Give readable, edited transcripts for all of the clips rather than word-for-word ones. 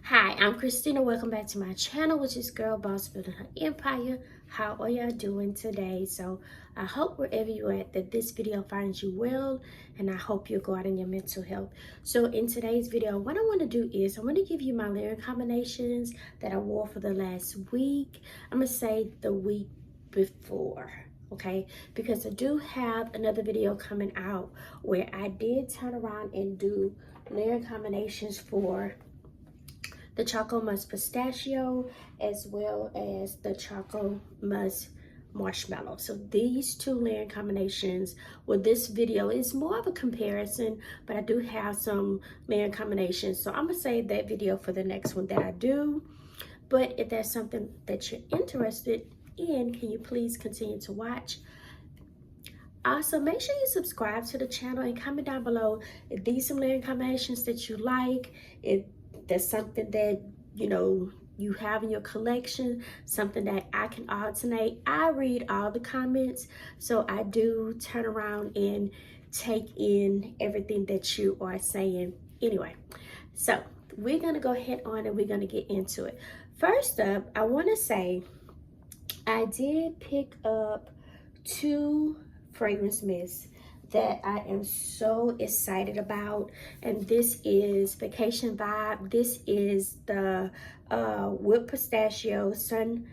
Hi, I'm Christina. Welcome back to my channel, which is Girl Boss Building Her Empire. How are y'all doing today? So I hope wherever you're at that this video finds you well, and I hope you're guarding your mental health. So in today's video, what I want to do is I want to give you my layer combinations that I wore for the last week. I'm going to say the week before. Okay, because I do have another video coming out where I did turn around and do layer combinations for the Choco Musk Pistachio as well as the Choco Musk Marshmallow. So these two layer combinations, well, this video is more of a comparison, but I do have some layer combinations. So I'm gonna save that video for the next one that I do. But if there's something that you're interested in, can you please continue to watch? Also, make sure you subscribe to the channel and comment down below if these some layer combinations that you like, if there's something that you have in your collection, something that I can alternate. I read all the comments, so I do turn around and take in everything that you are saying. Anyway, so we're gonna go ahead on and we're gonna get into it. First up, I want to say I did pick up two fragrance mists that I am so excited about, and this is Vacation Vibe. This is the whipped pistachio, sun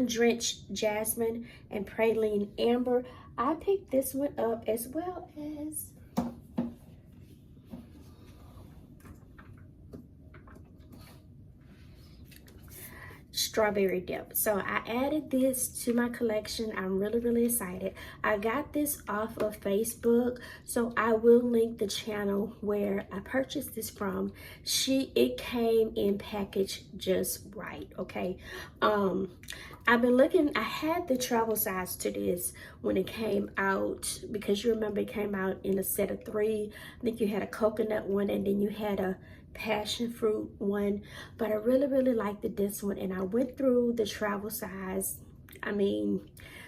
drenched jasmine, and praline amber. I picked this one up as well as strawberry dip. So I added this to my collection. I'm really excited. I got this off of Facebook, so I will link the channel where I purchased this from. It came in packaged just right. Okay, I've been looking. I had the travel size to this when it came out, because you remember it came out in a set of 3. I think you had a coconut one and then you had a passion fruit one, but I really liked this one, and I went through the travel size.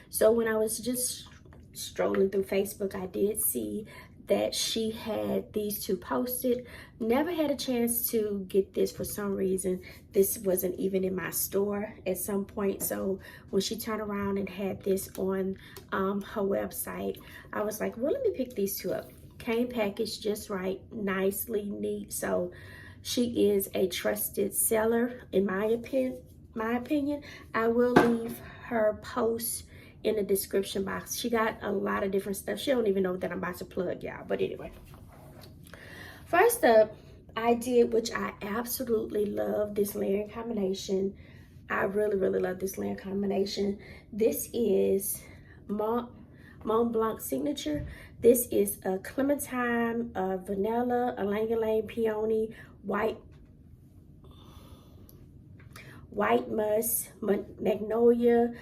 So when I was just strolling through Facebook, I did see that she had these two posted. Never had a chance to get this for some reason. This wasn't even in my store at some point, so when she turned around and had this on her website, I was like, well, let me pick these two up. Came packaged just right, nicely neat. So she is a trusted seller in my opinion. I will leave her post in the description box. She got a lot of different stuff. She don't even know that I'm about to plug y'all, but anyway. First up, I did, which I absolutely love, this layering combination. I really love this layer combination. This is Mont Blanc Signature. This is a clementine, vanilla, ylang ylang peony, white musk, magnolia,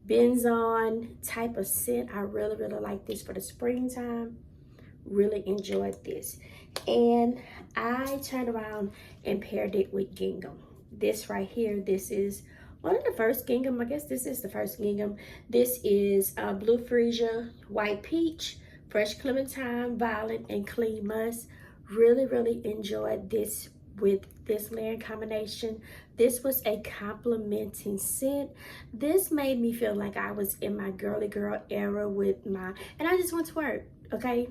benzoin type of scent. I really like this for the springtime. Really enjoyed this. And I turned around and paired it with gingham. This right here, this is one of the first gingham. I guess this is the first gingham. This is blue freesia, white peach, fresh clementine, violet, and clean musk. Really enjoyed this with this layer combination. This was a complimenting scent. This made me feel like I was in my girly girl era with my, and I just went to work, okay?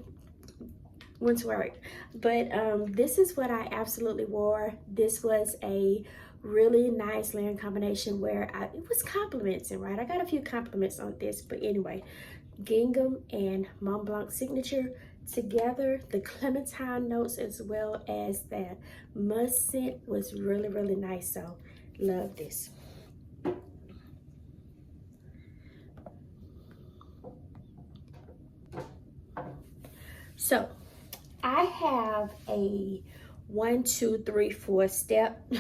Went to work. But this is what I absolutely wore. This was a really nice layering combination where it was complimenting, right? I got a few compliments on this, but anyway, gingham and Mont Blanc Signature together, the clementine notes as well as that musk scent was really nice. So love this. So I have a 1, 2, 3, 4 step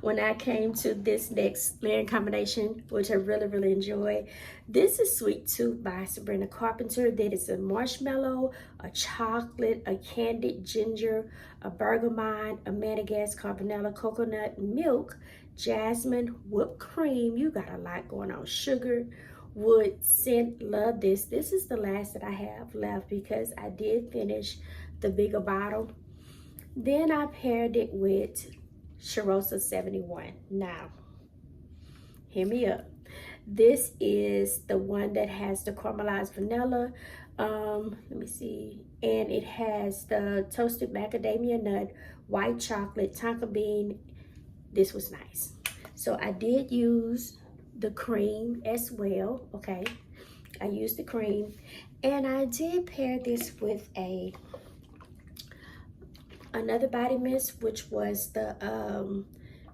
when I came to this next layering combination, which I really enjoy. This is Sweet Tooth by Sabrina Carpenter. That is a marshmallow, a chocolate, a candied ginger, a bergamot, a Madagascar vanilla, coconut milk, jasmine, whipped cream. You got a lot going on. Sugar, wood, scent. Love this. This is the last that I have left because I did finish the bigger bottle. Then I paired it with Charosta 71. Now, hear me up. This is the one that has the caramelized vanilla. Let me see. And it has the toasted macadamia nut, white chocolate, tonka bean. This was nice. So I did use the cream as well, okay? I used the cream. And I did pair this with another body mist, which was the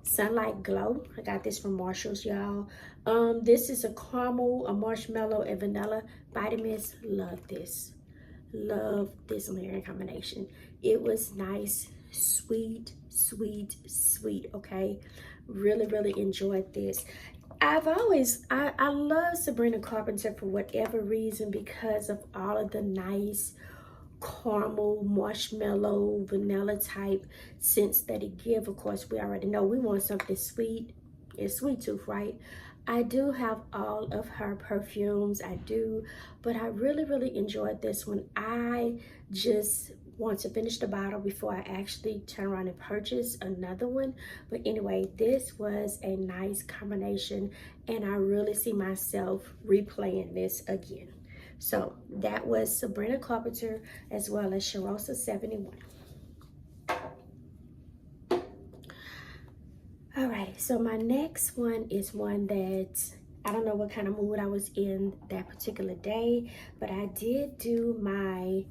Sunlight Glow. I got this from Marshall's, y'all. This is a caramel, a marshmallow, and vanilla body mist. Love this. Love this layering combination. It was nice, sweet, sweet, sweet, okay? Really, really enjoyed this. I love Sabrina Carpenter for whatever reason, because of all of the nice caramel, marshmallow, vanilla type scents that it give. Of course, we already know we want something sweet. It's sweet tooth, right? I do have all of her perfumes, I do, but I really, really enjoyed this one. I just want to finish the bottle before I actually turn around and purchase another one. But anyway, this was a nice combination, and I really see myself replaying this again. So that was Sabrina Carpenter as well as Charosta 71. Alrighty, so my next one is one that I don't know what kind of mood I was in that particular day, but I did do my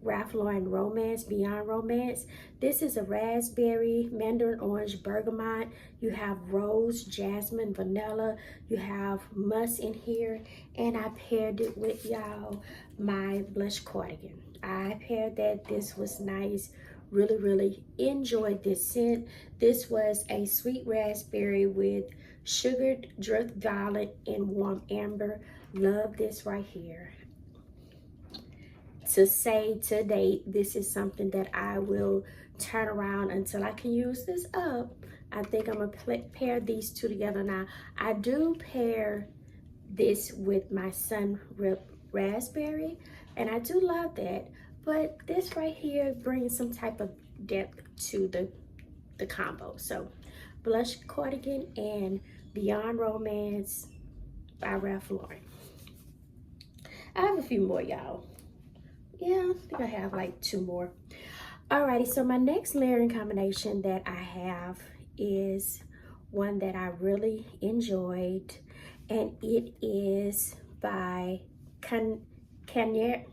Ralph Lauren Romance, Beyond Romance. This is a raspberry, mandarin orange, bergamot. You have rose, jasmine, vanilla. You have musk in here. And I paired it with, y'all, my blush cardigan. I paired that. This was nice. Really, really enjoyed this scent. This was a sweet raspberry with sugared dried violet and warm amber. Love this right here. To say to date, this is something that I will turn around until I can use this up. I think I'm gonna pair these two together. Now, I do pair this with my Sun-Rip Raspberry, and I do love that. But this right here brings some type of depth to the combo. So, Blush Cardigan and Beyond Romance by Ralph Lauren. I have a few more, y'all. Yeah, I think I have like 2 more. Alrighty, so my next layering combination that I have is one that I really enjoyed, and it is by Canier,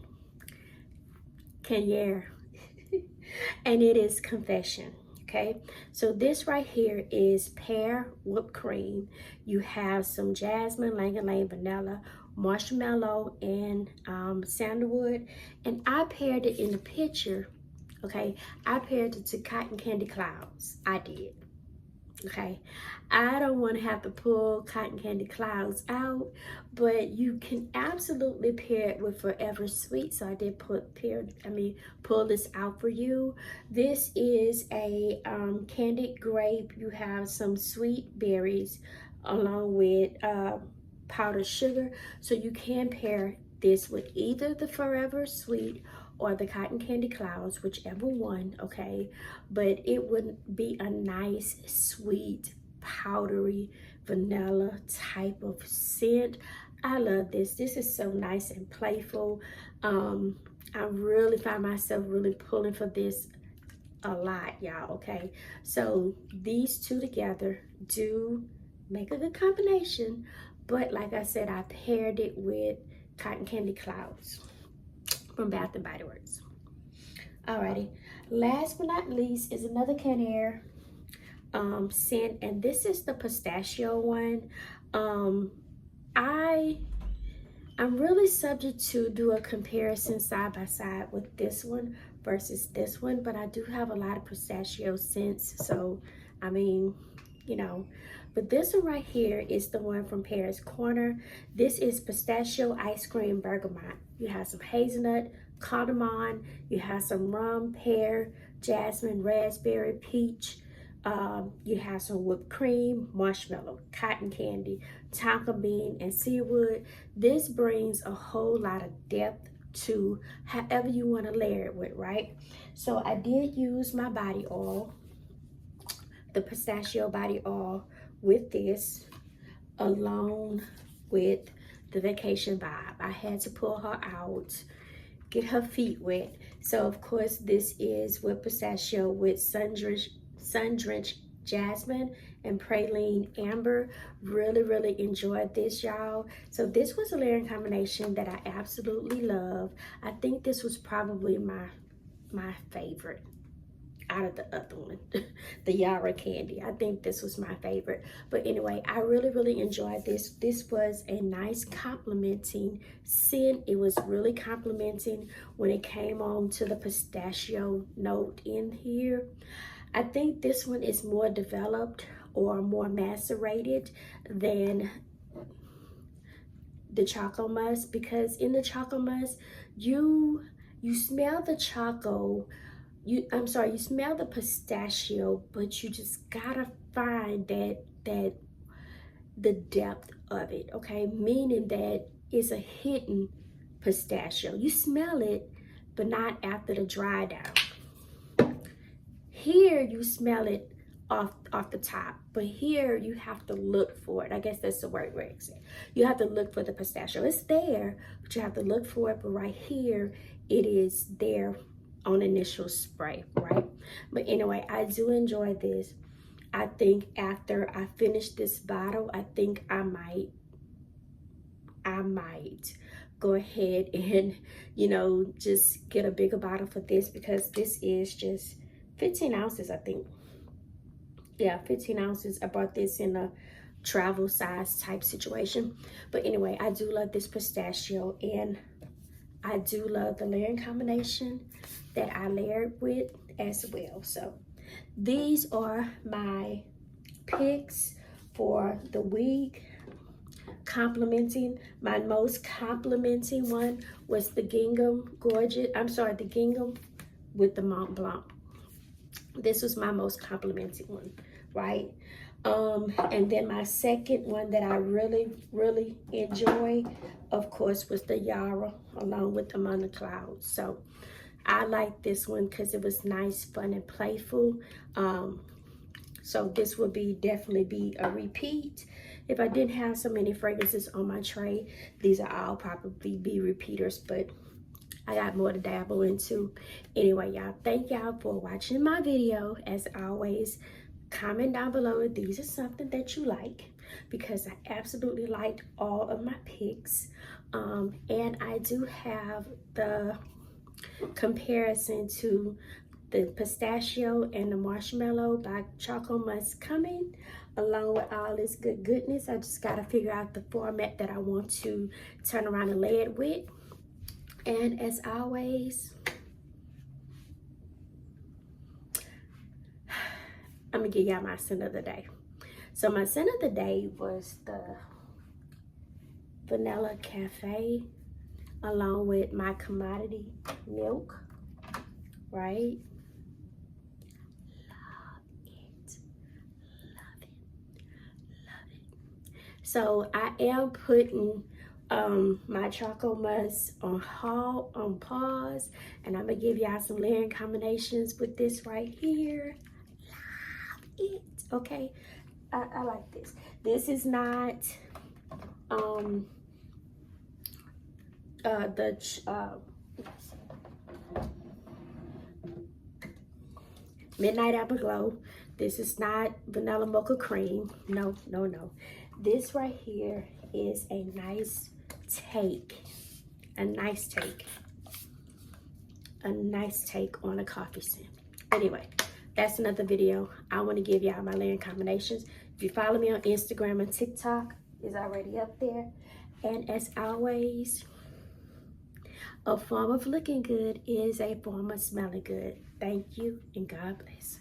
and it is Confession. Okay, so this right here is pear whipped cream. You have some jasmine, Lang Lang vanilla, marshmallow, and sandalwood. And I paired it in the picture, okay? I paired it to cotton candy clouds. I did, okay? I don't want to have to pull cotton candy clouds out, but you can absolutely pair it with Forever Sweet. So I did pull this out for you. This is a candied grape. You have some sweet berries along with powdered sugar. So you can pair this with either the Forever Sweet or the cotton candy clouds, whichever one, okay? But it would be a nice, sweet, powdery, vanilla type of scent. I love this. This is so nice and playful. I really find myself really pulling for this a lot, y'all, okay? So these two together do make a good combination, but like I said, I paired it with Cotton Candy Clouds from Bath & Body Works. Alrighty, last but not least is another Canaire scent, and this is the pistachio one. I'm really subject to do a comparison side by side with this one versus this one, but I do have a lot of pistachio scents, so I mean, you know. But this one right here is the one from Paris Corner. This is pistachio ice cream bergamot. You have some hazelnut, cardamom, you have some rum, pear, jasmine, raspberry, peach. You have some whipped cream, marshmallow, cotton candy, tonka bean, and cedarwood. This brings a whole lot of depth to however you want to layer it with, right? So I did use my body oil, the pistachio body oil, with this, along with the Vacation Vibe. I had to pull her out, get her feet wet. So of course this is with pistachio with sun-drenched jasmine and praline amber. Really enjoyed this, y'all. So this was a layering combination that I absolutely love. I think this was probably my favorite out of the other one, the Yara candy. I think this was my favorite. But anyway, I really enjoyed this. This was a nice complimenting scent. It was really complimenting when it came on to the pistachio note in here. I think this one is more developed or more macerated than the Choco Musk, because in the Choco Musk, you smell the choco, you smell the pistachio, but you just gotta find that the depth of it, okay? Meaning that it's a hidden pistachio. You smell it, but not after the dry down. Here you smell it off the top, but here you have to look for it. I guess that's the word where it's at. You have to look for the pistachio. It's there, but you have to look for it. But right here, it is there on initial spray, right? But anyway, I do enjoy this. I think after I finish this bottle, I think I might go ahead and, you know, just get a bigger bottle for this, because this is just 15 ounces, I think. Yeah, 15 ounces. I bought this in a travel size type situation. But anyway, I do love this pistachio, and I do love the layering combination that I layered with as well. So these are my picks for the week. Complimenting, my most complimenting one was the gingham the gingham with the Mont Blanc. This was my most complimenting one, right? And then my second one that I really enjoyed, of course, was the Yara, along with the Mother Clouds. So I like this one because it was nice, fun, and playful. So this would definitely be a repeat. If I didn't have so many fragrances on my tray, these are all probably be repeaters, but I got more to dabble into. Anyway, y'all, thank y'all for watching my video. As always, comment down below if these are something that you like, because I absolutely liked all of my picks. And I do have the comparison to the pistachio and the marshmallow by Choco Musk coming, along with all this goodness. I just got to figure out the format that I want to turn around and lay it with. And as always, I'm gonna give y'all my scent of the day. So my scent of the day was the Vanilla Cafe, along with my commodity milk, right? Love it. So I am putting my Choco Musk on pause, and I'm gonna give y'all some layering combinations with this right here. Love it. Okay, I like this. This is not Midnight Apple Glow. This is not vanilla mocha cream. No. This right here is a nice take on a coffee scent. Anyway, that's another video. I want to give y'all my layering combinations. If you follow me on Instagram and TikTok, it's already up there. And as always, a form of looking good is a form of smelling good. Thank you, and God bless.